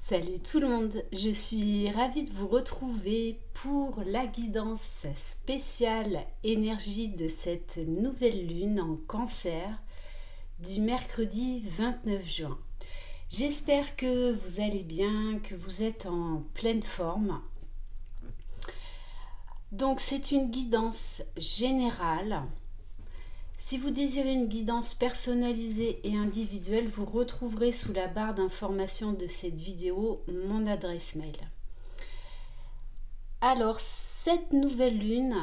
Salut tout le monde, je suis ravie de vous retrouver pour la guidance spéciale énergie de cette nouvelle lune en Cancer du mercredi 29 juin. J'espère que vous allez bien, que vous êtes en pleine forme. Donc c'est une guidance générale. Si vous désirez une guidance personnalisée et individuelle, vous retrouverez sous la barre d'information de cette vidéo mon adresse mail. Alors, cette nouvelle lune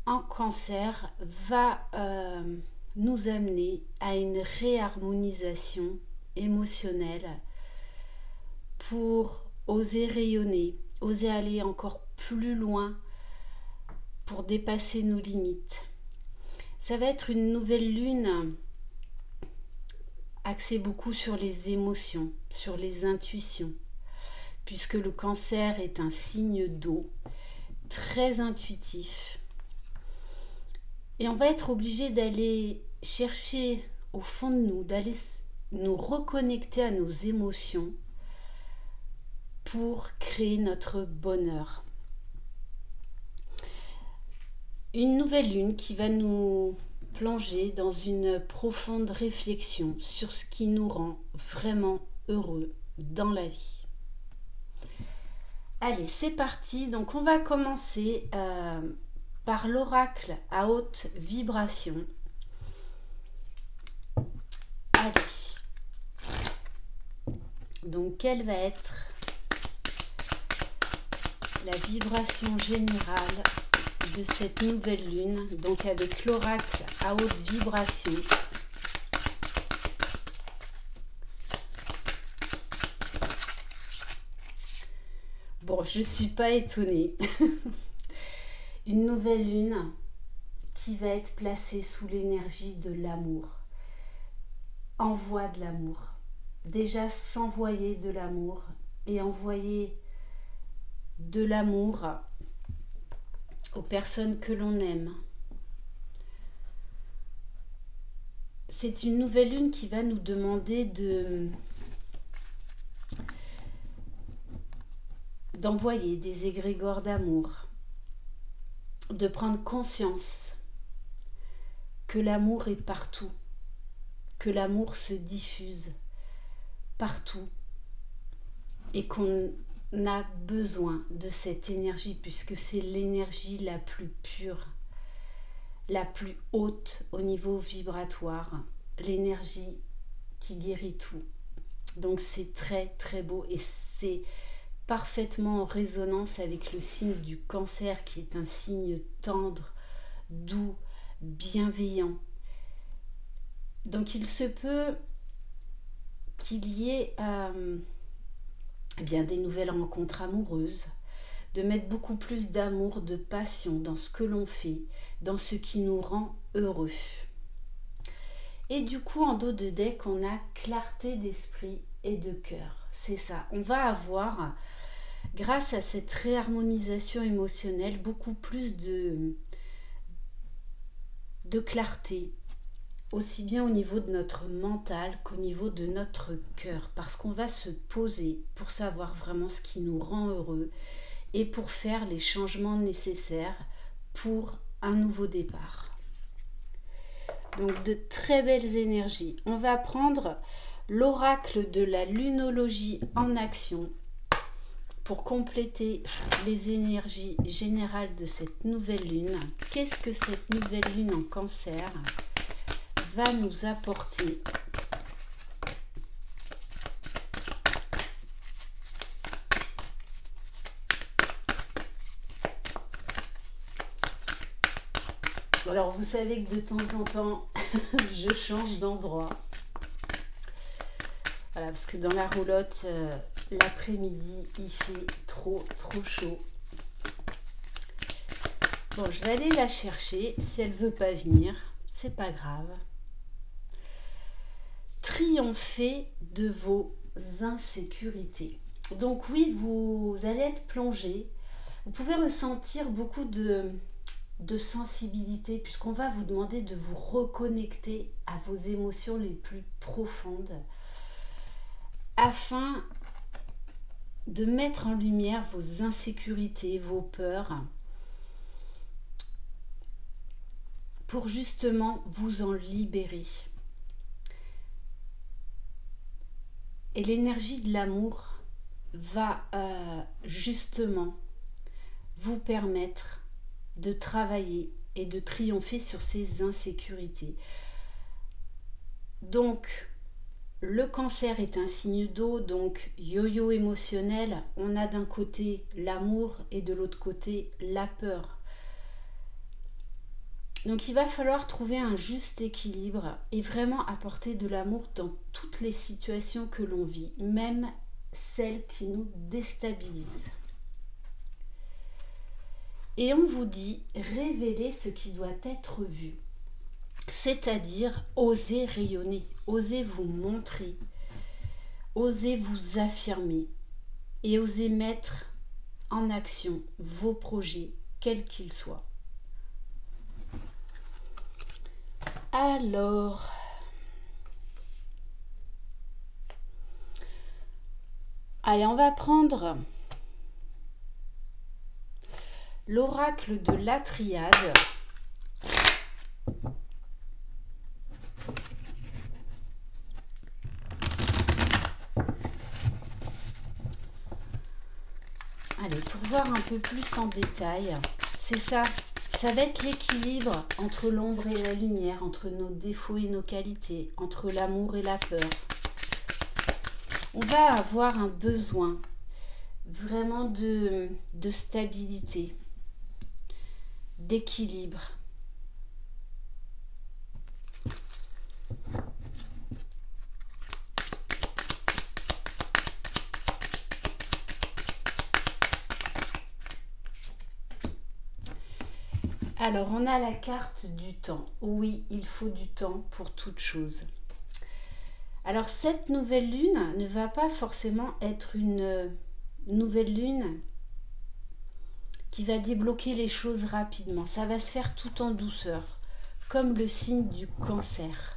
en Cancer va nous amener à une réharmonisation émotionnelle pour oser rayonner, oser aller encore plus loin pour dépasser nos limites. Ça va être une nouvelle lune axée beaucoup sur les émotions, sur les intuitions, puisque le Cancer est un signe d'eau, très intuitif. Et on va être obligé d'aller chercher au fond de nous, d'aller nous reconnecter à nos émotions pour créer notre bonheur. Une nouvelle lune qui va nous plonger dans une profonde réflexion sur ce qui nous rend vraiment heureux dans la vie. Allez, c'est parti. Donc on va commencer par l'oracle à haute vibration. Allez. Donc quelle va être la vibration générale de cette nouvelle lune, donc avec l'oracle à haute vibration. Bon, je ne suis pas étonnée. Une nouvelle lune qui va être placée sous l'énergie de l'amour. Envoie de l'amour. Déjà s'envoyer de l'amour et envoyer de l'amour aux personnes que l'on aime. C'est une nouvelle lune qui va nous demander d'envoyer des égrégores d'amour, de prendre conscience que l'amour est partout, que l'amour se diffuse partout et qu'on a besoin de cette énergie puisque c'est l'énergie la plus pure, la plus haute au niveau vibratoire, l'énergie qui guérit tout. Donc c'est très très beau et c'est parfaitement en résonance avec le signe du Cancer qui est un signe tendre, doux, bienveillant. Donc il se peut qu'il y ait des nouvelles rencontres amoureuses, de mettre beaucoup plus d'amour, de passion dans ce que l'on fait, dans ce qui nous rend heureux. Et du coup, en dos de deck, on a clarté d'esprit et de cœur. C'est ça. On va avoir, grâce à cette réharmonisation émotionnelle, beaucoup plus de clarté, aussi bien au niveau de notre mental qu'au niveau de notre cœur, parce qu'on va se poser pour savoir vraiment ce qui nous rend heureux et pour faire les changements nécessaires pour un nouveau départ. Donc de très belles énergies. On va prendre l'oracle de la lunologie en action pour compléter les énergies générales de cette nouvelle lune. Qu'est-ce que cette nouvelle lune en Cancer va nous apporter? Alors vous savez que de temps en temps je change d'endroit, voilà, parce que dans la roulotte l'après-midi il fait trop chaud. Bon, je vais aller la chercher. Si elle veut pas venir, c'est pas grave. Triompher de vos insécurités. Donc oui, vous allez être plongé. Vous pouvez ressentir beaucoup de sensibilité puisqu'on va vous demander de vous reconnecter à vos émotions les plus profondes afin de mettre en lumière vos insécurités, vos peurs, pour justement vous en libérer. Et l'énergie de l'amour va justement vous permettre de travailler et de triompher sur ces insécurités. Donc, le cancer est un signe d'eau, donc yo-yo émotionnel. On a d'un côté l'amour et de l'autre côté la peur. Donc il va falloir trouver un juste équilibre et vraiment apporter de l'amour dans toutes les situations que l'on vit, même celles qui nous déstabilisent. Et on vous dit, révélez ce qui doit être vu. C'est-à-dire, osez rayonner, osez vous montrer, osez vous affirmer et osez mettre en action vos projets, quels qu'ils soient. Alors, allez, on va prendre l'oracle de la triade. Allez, pour voir un peu plus en détail, c'est ça. Ça va être l'équilibre entre l'ombre et la lumière, entre nos défauts et nos qualités, entre l'amour et la peur. On va avoir un besoin vraiment de stabilité, d'équilibre. Alors, on a la carte du temps. Oui, il faut du temps pour toute chose. Alors, cette nouvelle lune ne va pas forcément être une nouvelle lune qui va débloquer les choses rapidement. Ça va se faire tout en douceur, comme le signe du cancer.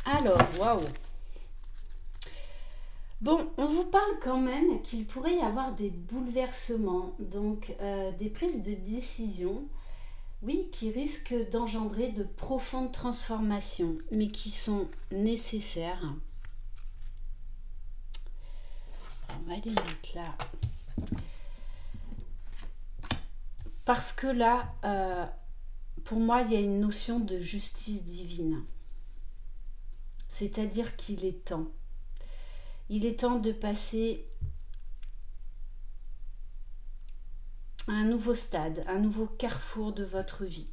Alors, waouh! Bon, on vous parle quand même qu'il pourrait y avoir des bouleversements, donc des prises de décision, oui, qui risquent d'engendrer de profondes transformations, mais qui sont nécessaires. On va les mettre là. Parce que là, pour moi, il y a une notion de justice divine. C'est-à-dire qu'il est temps. Il est temps de passer à un nouveau stade, un nouveau carrefour de votre vie.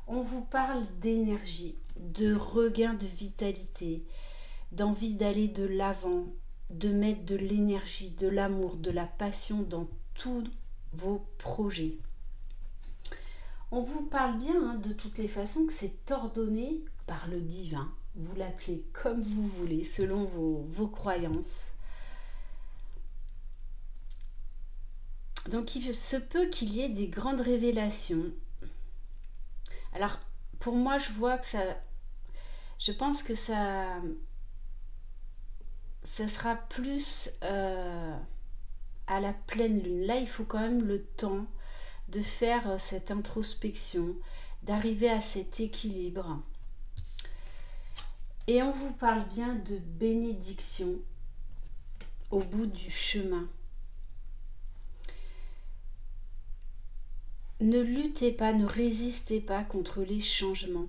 On vous parle d'énergie, de regain de vitalité, d'envie d'aller de l'avant, de mettre de l'énergie, de l'amour, de la passion dans tous vos projets. On vous parle bien de toutes les façons que c'est ordonné par le divin. Vous l'appelez comme vous voulez, selon vos croyances. Donc il se peut qu'il y ait des grandes révélations. Alors pour moi, je vois que je pense que ça sera plus à la pleine lune. Là, il faut quand même le temps de faire cette introspection, d'arriver à cet équilibre. Et on vous parle bien de bénédiction au bout du chemin. Ne luttez pas, ne résistez pas contre les changements.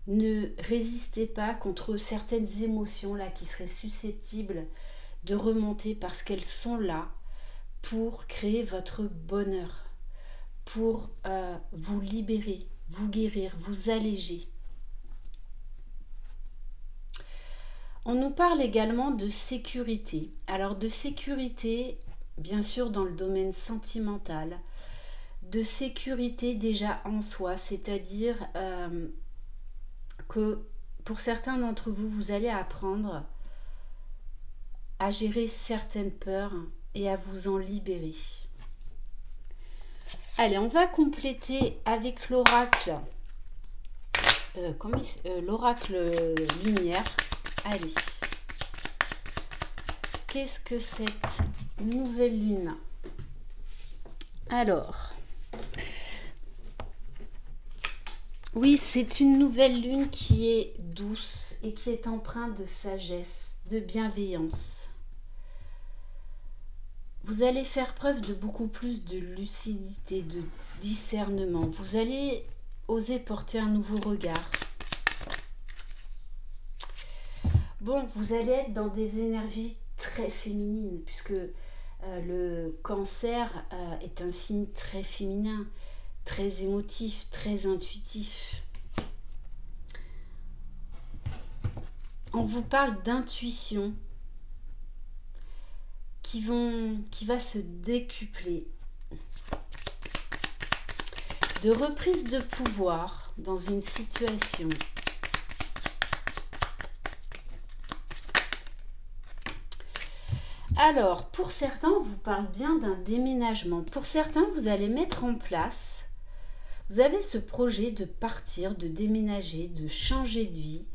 Ne résistez pas contre certaines émotions là qui seraient susceptibles de remonter parce qu'elles sont là pour créer votre bonheur, pour vous libérer, vous guérir, vous alléger. On nous parle également de sécurité. Alors de sécurité, bien sûr dans le domaine sentimental, de sécurité déjà en soi, c'est-à-dire que pour certains d'entre vous, vous allez apprendre à gérer certaines peurs et à vous en libérer. Allez, on va compléter avec l'oracle. L'oracle lumière. Allez. Qu'est-ce que cette nouvelle lune? Alors, oui, c'est une nouvelle lune qui est douce et qui est empreinte de sagesse, de bienveillance. Vous allez faire preuve de beaucoup plus de lucidité, de discernement. Vous allez oser porter un nouveau regard. Bon, vous allez être dans des énergies très féminines, puisque le cancer est un signe très féminin, très émotif, très intuitif. On vous parle d'intuition qui va se décupler, de reprise de pouvoir dans une situation. Alors, pour certains, on vous parle bien d'un déménagement. Pour certains, vous allez mettre en place, vous avez ce projet de partir, de déménager, de changer de vie.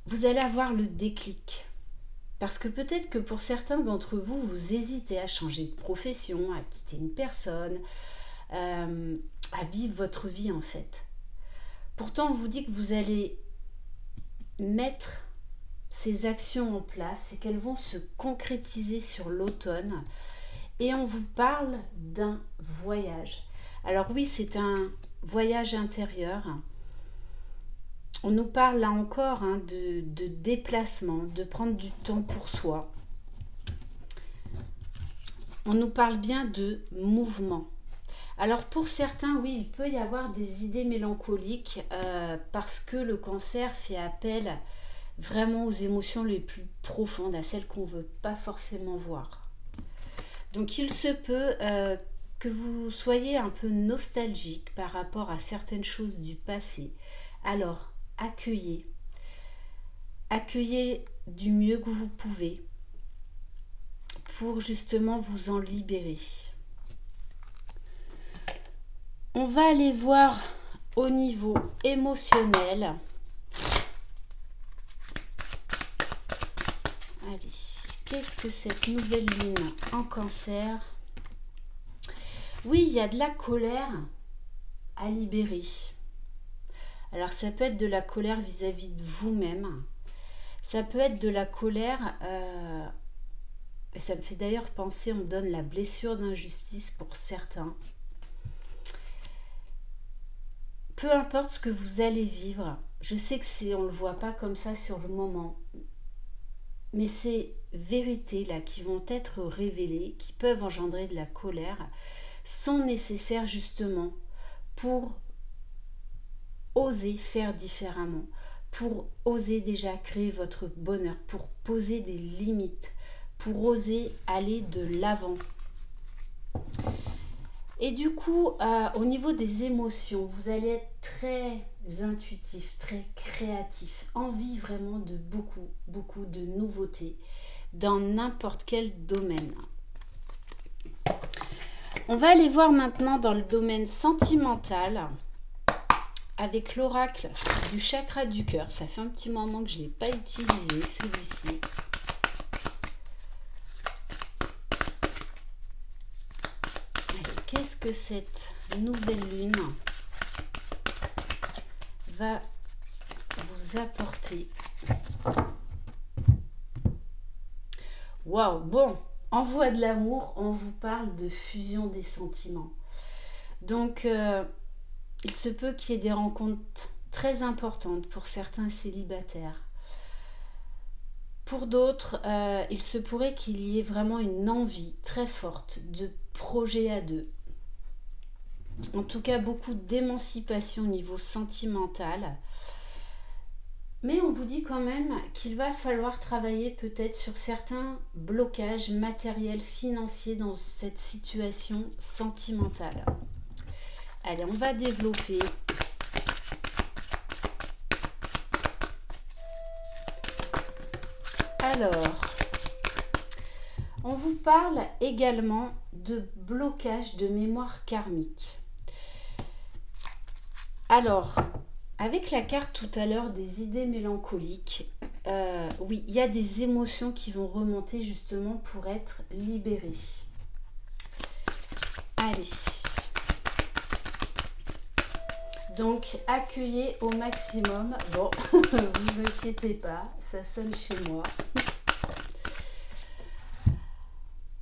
Vous allez avoir le déclic. Parce que peut-être que pour certains d'entre vous, vous hésitez à changer de profession, à quitter une personne, à vivre votre vie en fait. Pourtant, on vous dit que vous allez mettre ces actions en place et qu'elles vont se concrétiser sur l'automne. Et on vous parle d'un voyage. Alors oui, c'est un voyage intérieur. On nous parle là encore de déplacement, de prendre du temps pour soi. On nous parle bien de mouvement. Alors pour certains, oui, il peut y avoir des idées mélancoliques parce que le cancer fait appel vraiment aux émotions les plus profondes, à celles qu'on ne veut pas forcément voir. Donc il se peut que vous soyez un peu nostalgique par rapport à certaines choses du passé. Alors accueillez du mieux que vous pouvez pour justement vous en libérer. On va aller voir au niveau émotionnel. Allez, qu'est-ce que cette nouvelle lune en cancer? Oui, il y a de la colère à libérer. Alors ça peut être de la colère vis-à-vis de vous-même. Ça peut être de la colère, et ça me fait d'ailleurs penser, on me donne la blessure d'injustice pour certains. Peu importe ce que vous allez vivre, je sais que on ne le voit pas comme ça sur le moment, mais ces vérités là qui vont être révélées, qui peuvent engendrer de la colère, sont nécessaires justement pour oser faire différemment, pour oser déjà créer votre bonheur, pour poser des limites, pour oser aller de l'avant. Et du coup, au niveau des émotions, vous allez être très intuitif, très créatif, envie vraiment de beaucoup de nouveautés dans n'importe quel domaine. On va aller voir maintenant dans le domaine sentimental avec l'oracle du chakra du cœur. Ça fait un petit moment que je ne l'ai pas utilisé, celui-ci. Qu'est-ce que cette nouvelle lune va vous apporter? Waouh, bon, en voie de l'amour, on vous parle de fusion des sentiments. Donc, il se peut qu'il y ait des rencontres très importantes pour certains célibataires. Pour d'autres, il se pourrait qu'il y ait vraiment une envie très forte de projet à deux. En tout cas, beaucoup d'émancipation au niveau sentimental. Mais on vous dit quand même qu'il va falloir travailler peut-être sur certains blocages matériels, financiers dans cette situation sentimentale. Allez, on va développer. Alors, on vous parle également de blocage de mémoire karmique. Alors, avec la carte tout à l'heure des idées mélancoliques, oui, il y a des émotions qui vont remonter justement pour être libérées. Allez. Donc, accueillez au maximum. Bon, vous inquiétez pas, ça sonne chez moi.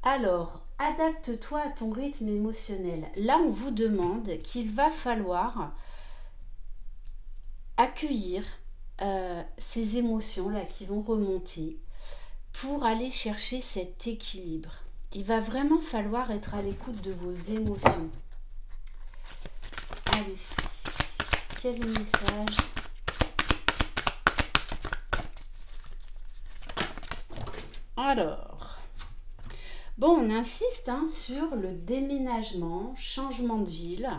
Alors, adapte-toi à ton rythme émotionnel. Là, on vous demande qu'il va falloir accueillir ces émotions-là qui vont remonter pour aller chercher cet équilibre. Il va vraiment falloir être à l'écoute de vos émotions. Allez, quel message? Alors, bon, on insiste sur le déménagement, changement de ville.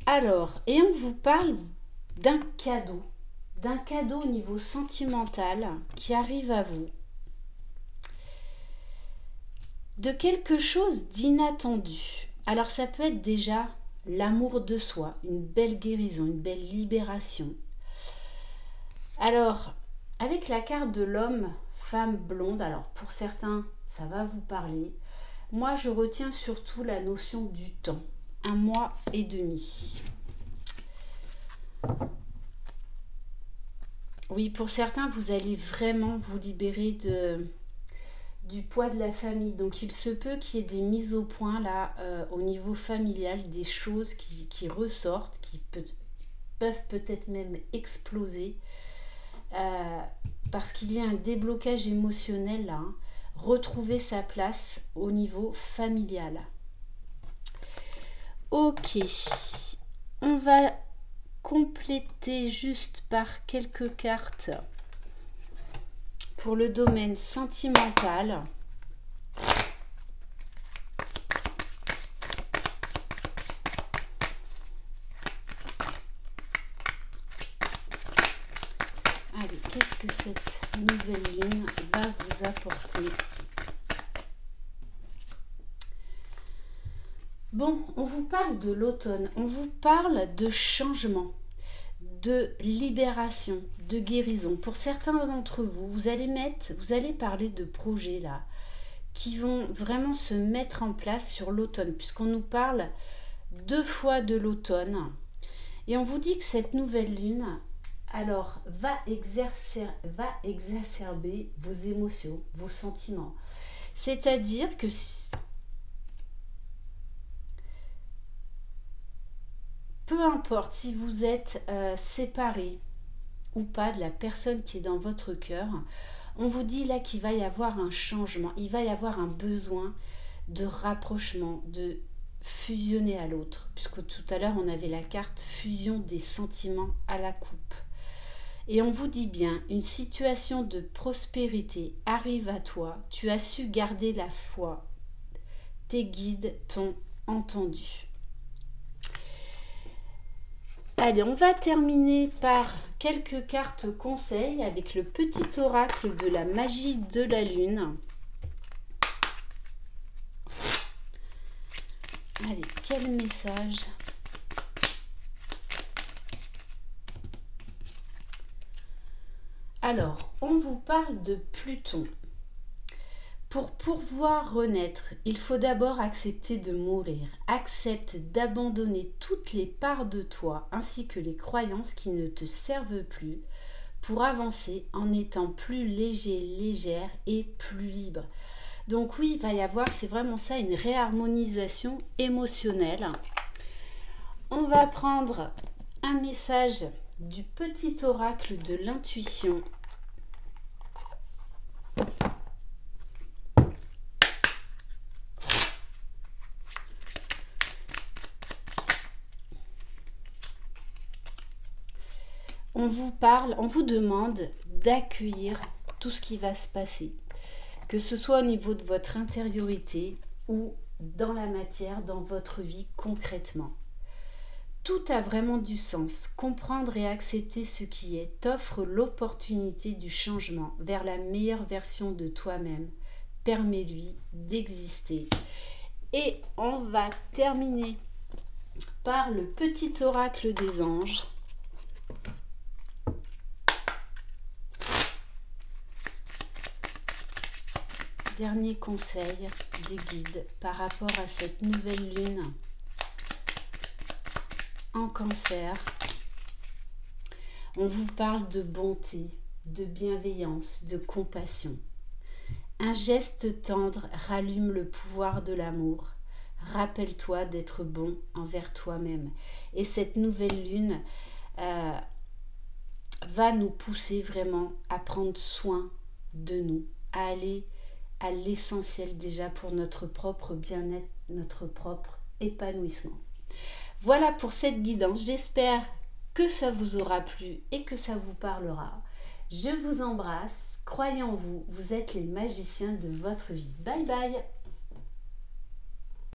Alors, et on vous parle d'un cadeau au niveau sentimental qui arrive à vous, de quelque chose d'inattendu. Alors ça peut être déjà l'amour de soi, une belle guérison, une belle libération. Alors, avec la carte de l'homme, femme blonde, alors pour certains, ça va vous parler. Moi, je retiens surtout la notion du temps, 1 mois et demi. Oui, pour certains, vous allez vraiment vous libérer du poids de la famille. Donc, il se peut qu'il y ait des mises au point là, au niveau familial, des choses qui ressortent, qui peuvent peut-être même exploser. Parce qu'il y a un déblocage émotionnel là. Retrouver sa place au niveau familial. Ok, on va compléter juste par quelques cartes pour le domaine sentimental. Allez, qu'est-ce que cette nouvelle lune va vous apporter? Bon, on vous parle de l'automne, on vous parle de changement, de libération, de guérison. Pour certains d'entre vous, vous allez parler de projets là, qui vont vraiment se mettre en place sur l'automne, puisqu'on nous parle 2 fois de l'automne. Et on vous dit que cette nouvelle lune, alors, va exacerber vos émotions, vos sentiments. C'est-à-dire que peu importe si vous êtes séparé ou pas de la personne qui est dans votre cœur, on vous dit là qu'il va y avoir un changement, il va y avoir un besoin de rapprochement, de fusionner à l'autre, puisque tout à l'heure on avait la carte fusion des sentiments à la coupe. Et on vous dit bien, une situation de prospérité arrive à toi, tu as su garder la foi, tes guides t'ont entendu. Allez, on va terminer par quelques cartes conseils avec le petit oracle de la magie de la lune. Allez, quel message? Alors, on vous parle de Pluton. Pour pouvoir renaître, il faut d'abord accepter de mourir. Accepte d'abandonner toutes les parts de toi ainsi que les croyances qui ne te servent plus pour avancer en étant plus léger, légère et plus libre. Donc oui, il va y avoir, c'est vraiment ça, une réharmonisation émotionnelle. On va prendre un message du petit oracle de l'intuition. On vous parle, on vous demande d'accueillir tout ce qui va se passer, que ce soit au niveau de votre intériorité ou dans la matière, dans votre vie concrètement. Tout a vraiment du sens. Comprendre et accepter ce qui est t'offre l'opportunité du changement vers la meilleure version de toi-même. Permets-lui d'exister. Et on va terminer par le petit oracle des anges. Dernier conseil des guides par rapport à cette nouvelle lune en Cancer. On vous parle de bonté, de bienveillance, de compassion. Un geste tendre rallume le pouvoir de l'amour. Rappelle-toi d'être bon envers toi-même. Et cette nouvelle lune va nous pousser vraiment à prendre soin de nous, à aller à l'essentiel déjà pour notre propre bien-être, notre propre épanouissement. Voilà pour cette guidance. J'espère que ça vous aura plu et que ça vous parlera. Je vous embrasse. Croyez en vous. Vous êtes les magiciens de votre vie. Bye bye.